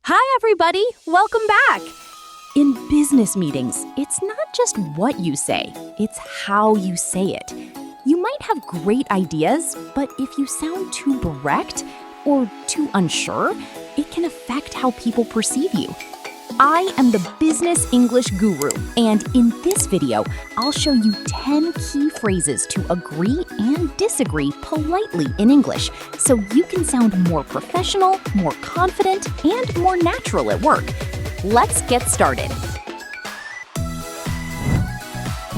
Hi, everybody. Welcome back. In business meetings, it's not just what you say, it's how you say it. You might have great ideas, but if you sound too direct or too unsure, it can affect how people perceive you. I am the Business English Guru, and in this video, I'll show you 10 key phrases to agree and disagree politely in English so you can sound more professional, more confident, and more natural at work. Let's get started.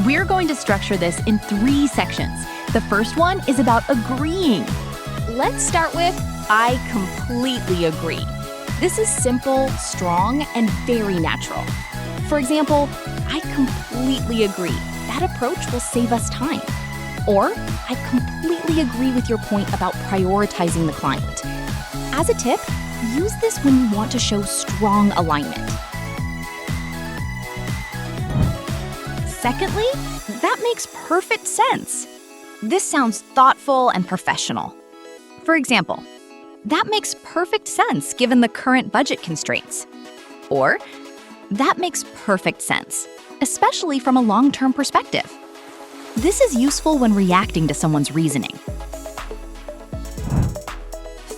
We're going to structure this in 3 sections. The first one is about agreeing. Let's start with I completely agree. This is simple, strong, and very natural. For example, I completely agree. That approach will save us time. Or, I completely agree with your point about prioritizing the client. As a tip, use this when you want to show strong alignment. Secondly, that makes perfect sense. This sounds thoughtful and professional. For example, that makes perfect sense given the current budget constraints. Or, that makes perfect sense, especially from a long-term perspective. This is useful when reacting to someone's reasoning.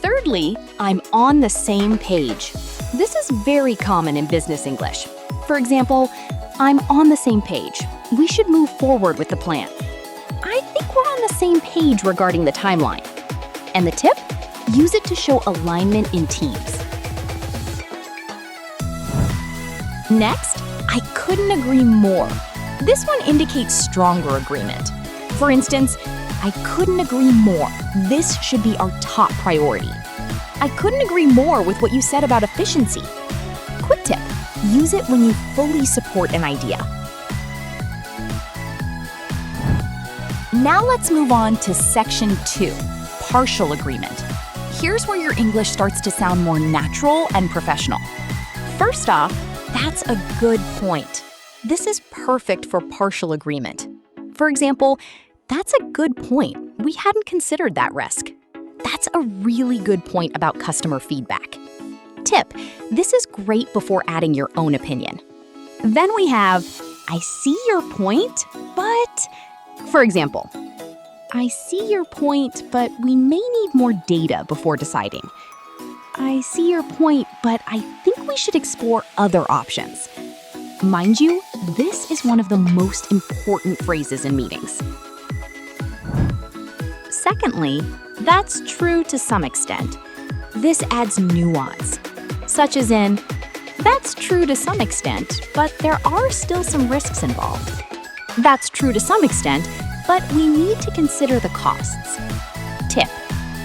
Thirdly, I'm on the same page. This is very common in business English. For example, I'm on the same page. We should move forward with the plan. I think we're on the same page regarding the timeline. And the tip? Use it to show alignment in teams. Next, I couldn't agree more. This one indicates stronger agreement. For instance, I couldn't agree more. This should be our top priority. I couldn't agree more with what you said about efficiency. Quick tip, use it when you fully support an idea. Now let's move on to section 2, partial agreement. Here's where your English starts to sound more natural and professional. First off, that's a good point. This is perfect for partial agreement. For example, that's a good point. We hadn't considered that risk. That's a really good point about customer feedback. Tip, this is great before adding your own opinion. Then we have, I see your point, but... For example, I see your point, but we may need more data before deciding. I see your point, but I think we should explore other options. Mind you, this is one of the most important phrases in meetings. Secondly, that's true to some extent. This adds nuance, such as in, that's true to some extent, but there are still some risks involved. That's true to some extent, but we need to consider the costs. Tip,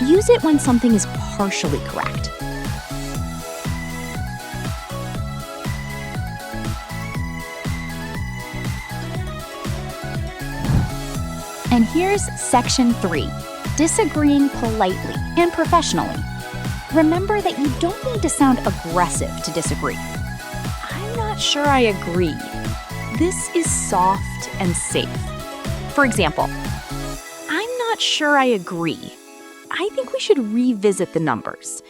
use it when something is partially correct. And here's section 3, disagreeing politely and professionally. Remember that you don't need to sound aggressive to disagree. I'm not sure I agree. This is soft and safe. For example, I'm not sure I agree. I think we should revisit the numbers.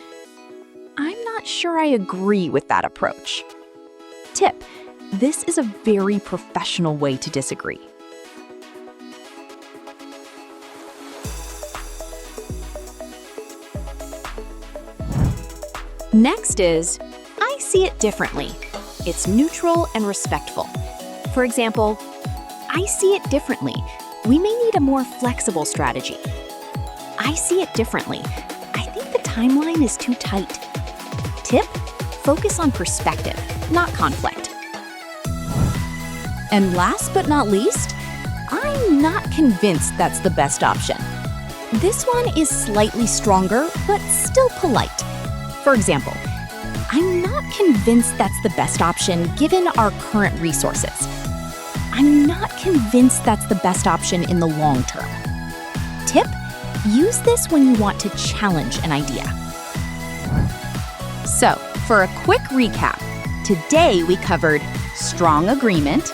I'm not sure I agree with that approach. Tip, this is a very professional way to disagree. Next is, I see it differently. It's neutral and respectful. For example, I see it differently. We may need a more flexible strategy. I see it differently. I think the timeline is too tight. Tip, focus on perspective, not conflict. And last but not least, I'm not convinced that's the best option. This one is slightly stronger, but still polite. For example, I'm not convinced that's the best option given our current resources. I'm not convinced that's the best option in the long term. Tip, use this when you want to challenge an idea. So, for a quick recap, today we covered strong agreement,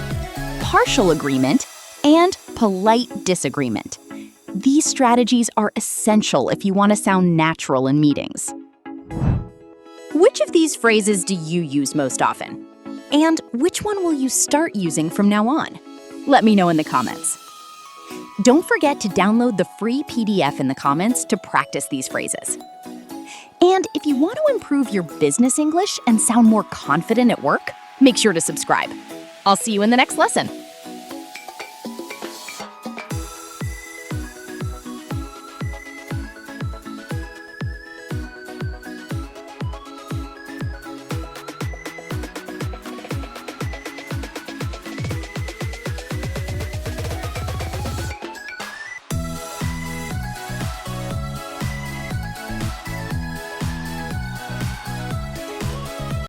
partial agreement, and polite disagreement. These strategies are essential if you want to sound natural in meetings. Which of these phrases do you use most often? And which one will you start using from now on? Let me know in the comments. Don't forget to download the free PDF in the comments to practice these phrases. And if you want to improve your business English and sound more confident at work, make sure to subscribe. I'll see you in the next lesson.